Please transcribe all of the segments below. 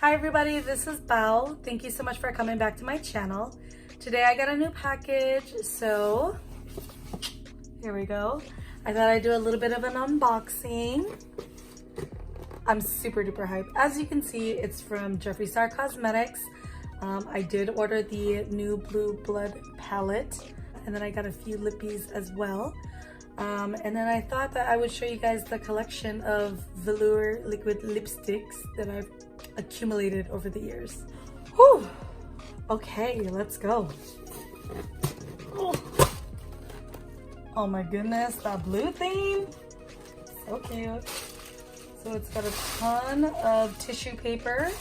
Hi everybody, this is Bao. Thank you so much for coming back to my channel. Today I got a new package, so here we go. I thought I'd do a little bit of an unboxing. I'm super duper hyped. As you can see, it's from Jeffree Cosmetics. I did order the new Blue Blood palette, and then I got a few lippies as well. And then I thought that I would show you guys the collection of velour liquid lipsticks that I've accumulated over the years. Whew. Okay, let's go. Oh my goodness, that blue theme, so cute. So it's got a ton of tissue paper.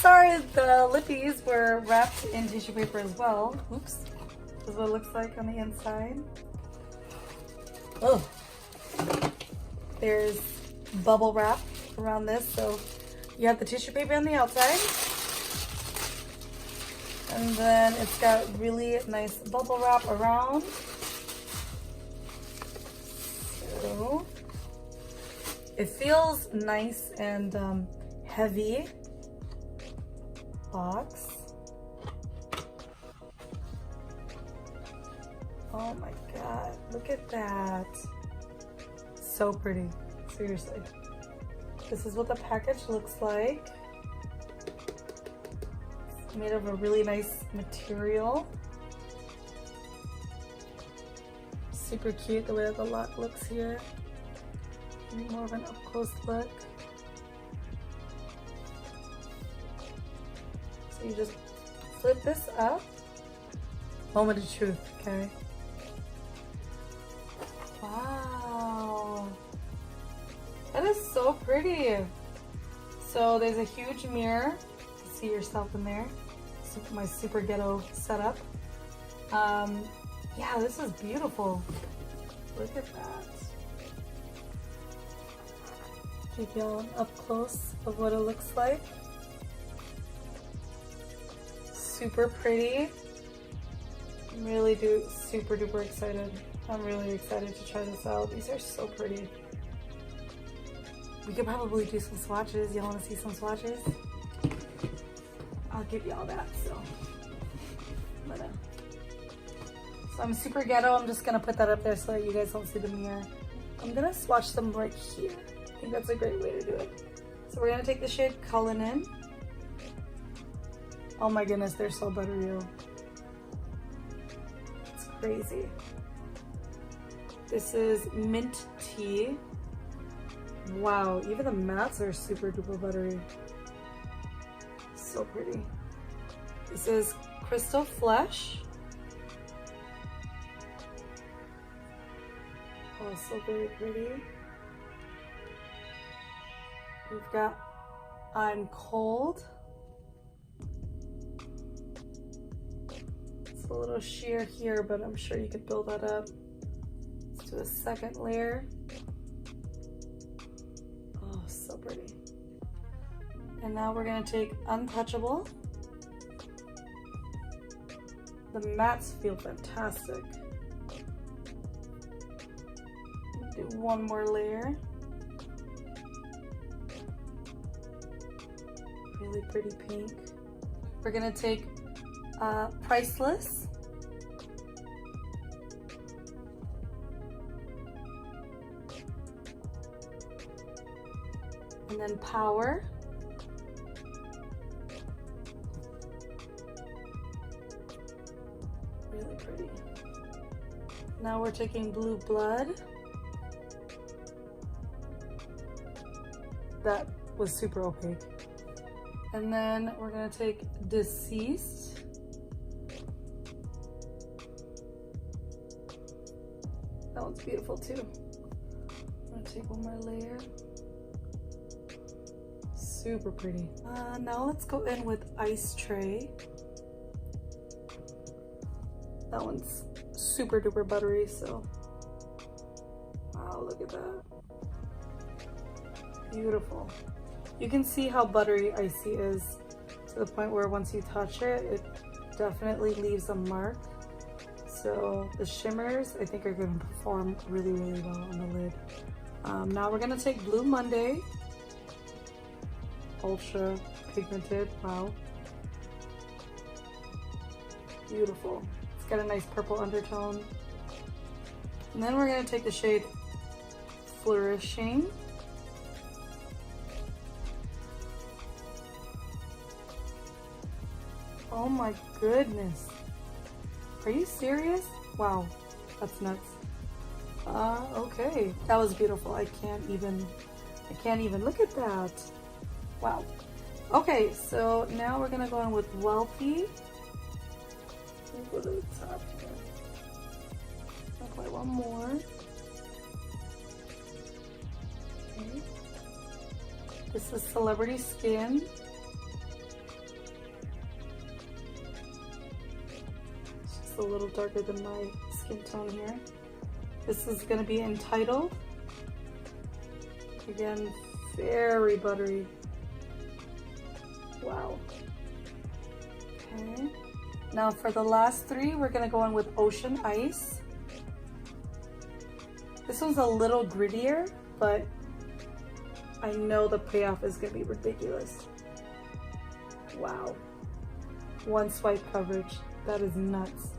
Sorry, the lippies were wrapped in tissue paper as well. Oops. This is what it looks like on the inside. Oh. There's bubble wrap around this, so you have the tissue paper on the outside. And then it's got really nice bubble wrap around. So it feels nice and heavy. Box. Oh my god, look at that. So pretty, seriously. This is what the package looks like. It's made of a really nice material. Super cute the way that the lock looks here. More of an up close look. So you just flip this up. Moment of truth, okay? Wow. That is so pretty. So there's a huge mirror to see yourself in there. My super ghetto setup. Yeah, this is beautiful. Look at that. Give y'all up close of what it looks like. Super pretty. I'm really super duper excited. I'm really excited to try this out. These are so pretty. We could probably do some swatches. Y'all want to see some swatches? I'll give y'all that. So I'm super ghetto. I'm just gonna put that up there so that you guys don't see the mirror. I'm gonna swatch them right here. I think that's a great way to do it. So we're gonna take the shade Cullinan. Oh my goodness, they're so buttery. It's crazy. This is mint tea. Wow, even the mattes are super duper buttery. So pretty. This is crystal flesh. Also very pretty. We've got I'm Cold. It's a little sheer here, but I'm sure you could build that up. Let's do a second layer. Oh, so pretty. And now we're gonna take Untouchable. The mattes feel fantastic. Do one more layer. Really pretty pink. We're gonna take Priceless. And then Power. Really pretty. Now we're taking Blue Blood. That was super opaque. And then we're gonna take Deceased. That one's beautiful too. I'm gonna take one more layer. Super pretty. Now let's go in with Ice Tray. That one's super duper buttery, so. Wow, look at that. Beautiful. You can see how buttery Icy is to the point where once you touch it, it definitely leaves a mark. So the shimmers, I think, are going to perform really, really well on the lid. Now we're gonna take Blue Monday, ultra pigmented. Wow, beautiful. It's got a nice purple undertone. And then we're gonna take the shade Flourishing. Oh my goodness. Are you serious? Wow, that's nuts. Okay, that was beautiful. I can't even look at that. Wow. Okay, so now we're gonna go in with Wealthy. We'll go to the top here. Apply one more. Okay. This is Celebrity Skin. It's just a little darker than my skin tone here. This is going to be Entitled. Again, very buttery. Wow. Okay. Now for the last three, we're going to go in with Ocean Ice. This one's a little grittier, but I know the payoff is going to be ridiculous. Wow. One swipe coverage. That is nuts.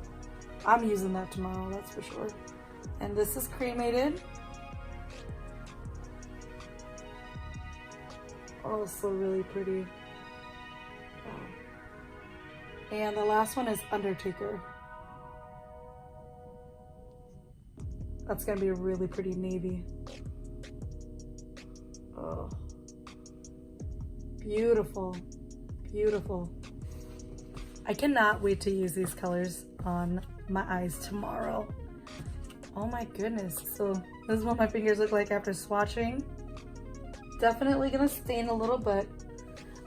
I'm using that tomorrow, that's for sure. And this is Cremated. Also really pretty. Wow. And the last one is Undertaker. That's gonna be a really pretty navy. Oh. Beautiful. Beautiful. I cannot wait to use these colors on my eyes tomorrow. Oh my goodness. So this is what my fingers look like after swatching. Definitely gonna stain a little, but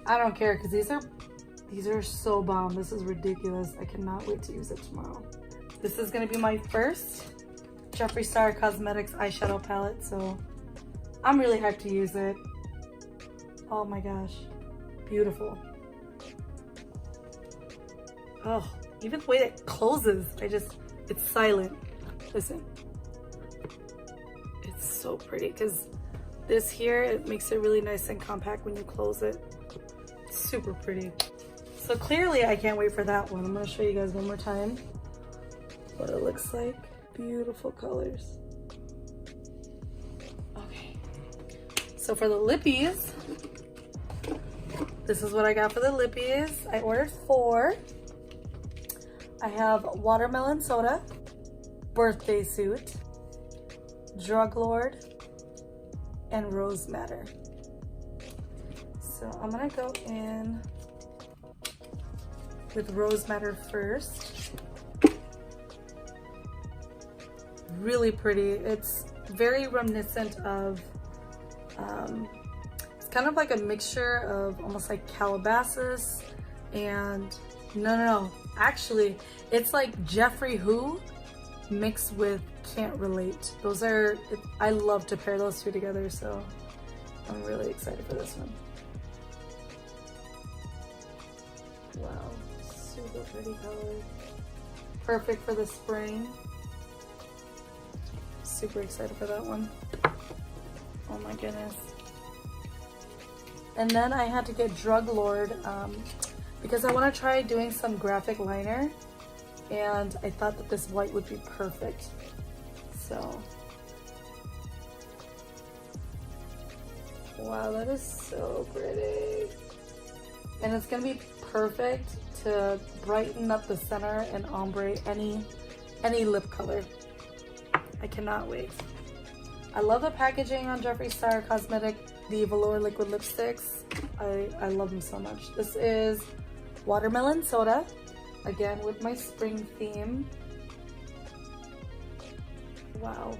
I don't care because these are so bomb. This is ridiculous. I cannot wait to use it tomorrow. This is gonna be my first Jeffree Star Cosmetics eyeshadow palette, so I'm really hyped to use it. Oh my gosh. Beautiful. Oh, even the way it closes, it's silent. Listen, it's so pretty because this here, it makes it really nice and compact when you close it. It's super pretty. So clearly I can't wait for that one. I'm gonna show you guys one more time what it looks like. Beautiful colors. Okay, so for the lippies, this is what I got for the lippies. I ordered 4. I have Watermelon Soda, Birthday Suit, Drug Lord, and Rose Madder. So I'm gonna go in with Rose Madder first. Really pretty. It's very reminiscent of, it's kind of like a mixture of almost like Calabasas and, no. Actually, it's like Jeffree Who mixed with Can't Relate. Those are, I love to pair those two together, so I'm really excited for this one. Wow, super pretty color. Perfect for the spring. Super excited for that one. Oh my goodness. And then I had to get Drug Lord because I want to try doing some graphic liner, and I thought that this white would be perfect. So, wow, that is so pretty. And it's gonna be perfect to brighten up the center and ombre any lip color. I cannot wait. I love the packaging on Jeffree Star Cosmetic, the velour liquid lipsticks. I love them so much. This is Watermelon Soda, again with my spring theme. Wow.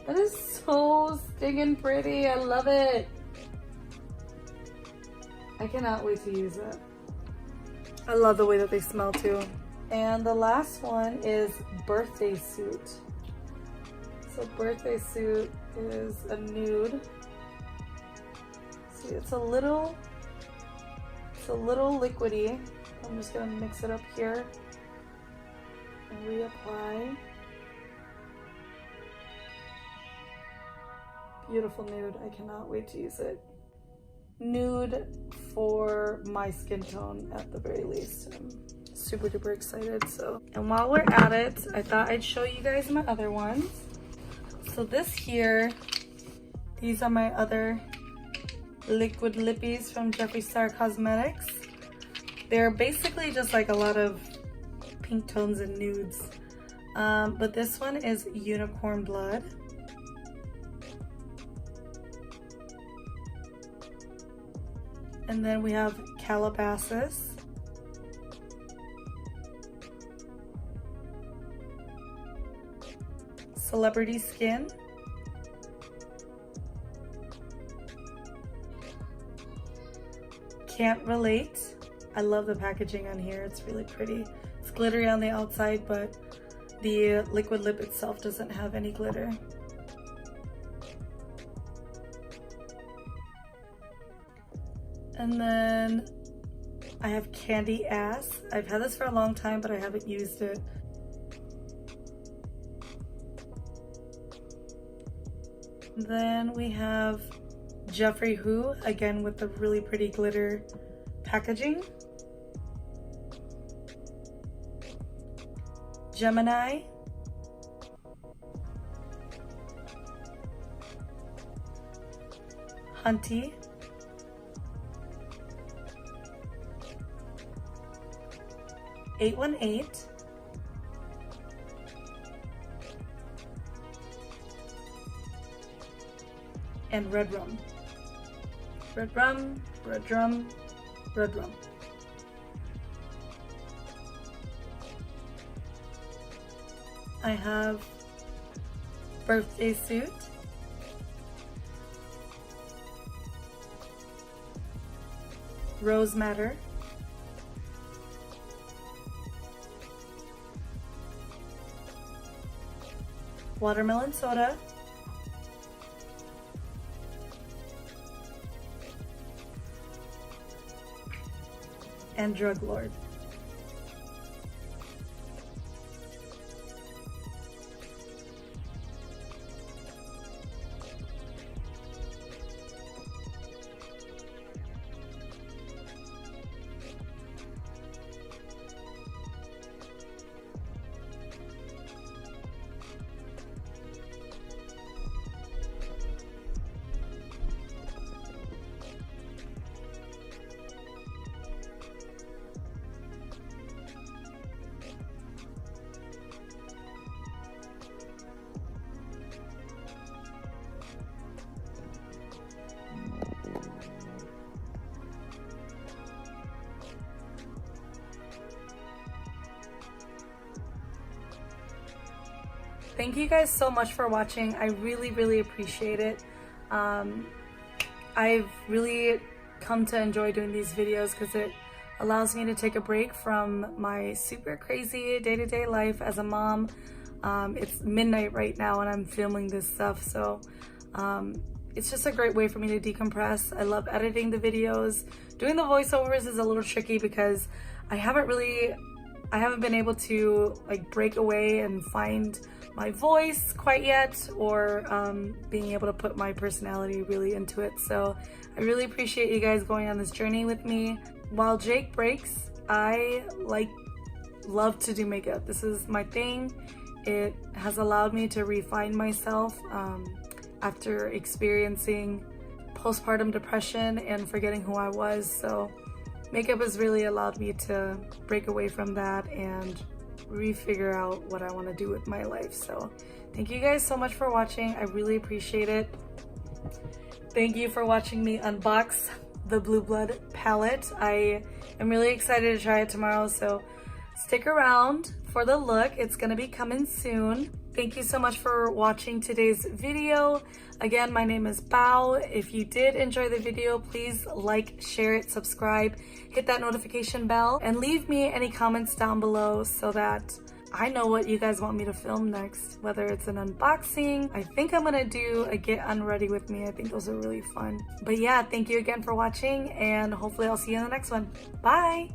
That is so stinking pretty. I love it. I cannot wait to use it. I love the way that they smell too. And the last one is Birthday Suit. So Birthday Suit is a nude. See, it's a little liquidy. I'm just gonna mix it up here and reapply. Beautiful nude. I cannot wait to use it. Nude for my skin tone at the very least. I'm super duper excited. And while we're at it, I thought I'd show you guys my other ones. So this here, these are my other liquid lippies from Jeffree Star Cosmetics. They're basically just like a lot of pink tones and nudes. But this one is Unicorn Blood. And then we have Calabasas. Celebrity Skin. Can't Relate. I love the packaging on here. It's really pretty. It's glittery on the outside, but the liquid lip itself doesn't have any glitter. And then I have Candy Ass. I've had this for a long time, but I haven't used it. Then we have Jeffree Who, again with the really pretty glitter packaging. Gemini. Hunty. (818). And Red Rum. Red Rum, Red Rum, Red Rum. I have Birthday Suit. Rose Madder. Watermelon Soda. And Drug Lord. Thank you guys so much for watching. I really appreciate it. I've really come to enjoy doing these videos because it allows me to take a break from my super crazy day-to-day life as a mom. It's midnight right now and I'm filming this stuff, so it's just a great way for me to decompress. I love editing the videos. Doing the voiceovers is a little tricky because I haven't been able to like break away and find my voice quite yet, or being able to put my personality really into it. So I really appreciate you guys going on this journey with me. While Jake breaks, I love to do makeup. This is my thing. It has allowed me to refine myself after experiencing postpartum depression and forgetting who I was. So makeup has really allowed me to break away from that and refigure out what I want to do with my life. So thank you guys so much for watching. I really appreciate it. Thank you for watching me unbox the Blue Blood palette. I am really excited to try it tomorrow, so stick around for the look. It's gonna be coming soon. Thank you so much for watching today's video. Again, my name is Bao. If you did enjoy the video, please like, share it, subscribe, hit that notification bell, and leave me any comments down below so that I know what you guys want me to film next, whether it's an unboxing. I think I'm gonna do a get unready with me. I think those are really fun. But yeah, thank you again for watching, and hopefully I'll see you in the next one. Bye!